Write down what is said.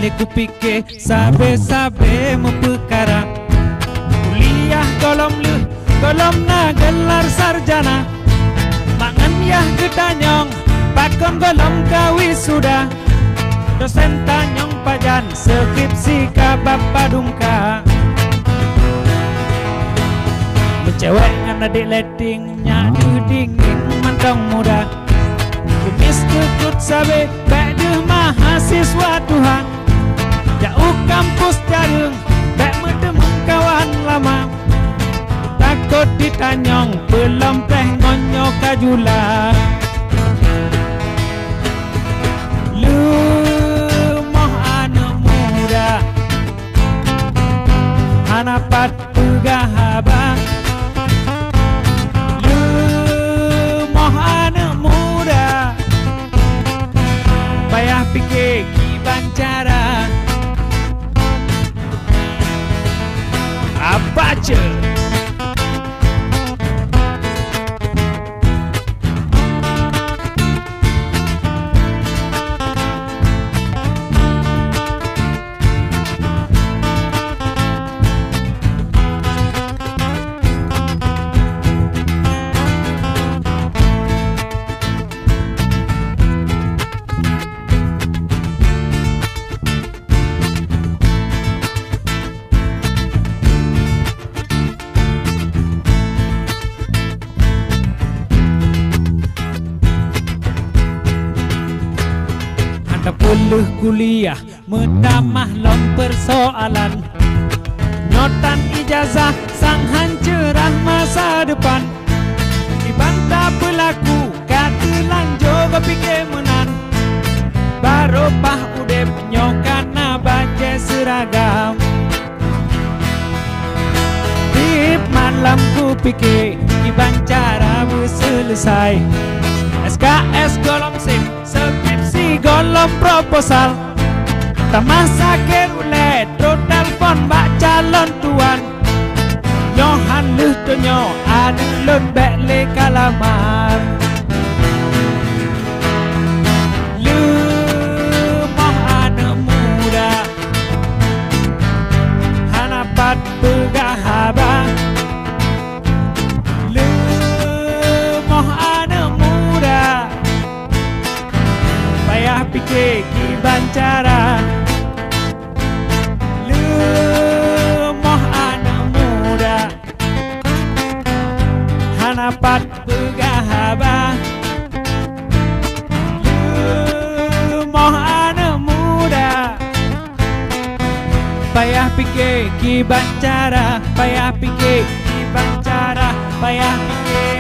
Leku fikir sabe-sabe mempekara. Kuliah golom na gelar sarjana. Mangan yah gedanyong pakon golom kawi sudah. Dosen tanyong pajan skripsi ka bapa dungka. Cewek ngan adik letting nyadu dingin mantong muda. Kumis kekut sabe bek deh mahasiswa Tuhan. Jauh kampus jarung bek medemeng kawan lama. Takut ditanyong belum teh ngonyo kajula. Lu moh anak muda hanapat pegahaba. Payah fikir kibancara. Apa je? Puluh kuliah mentamah lom persoalan. Notan ijazah sang hancerah masa depan. Dibantah pelaku katelang juga pikir menan. Baropah udep nyokana baca seragam. Tip malam ku pikir ibancara selesai. SKS golom SIM skripsi golom proposal. Tamah sakit ulet do telpon bak calon tuan. Nyohan leh donyo adu lon bek le kalamar. Lu moh anak muda hanapat pegahaba. Payah fikir kibancara. Lu moh anak muda hanapat pegahaba. Lu moh anak muda payah fikir kibancara. Payah fikir kibancara. Payah fikir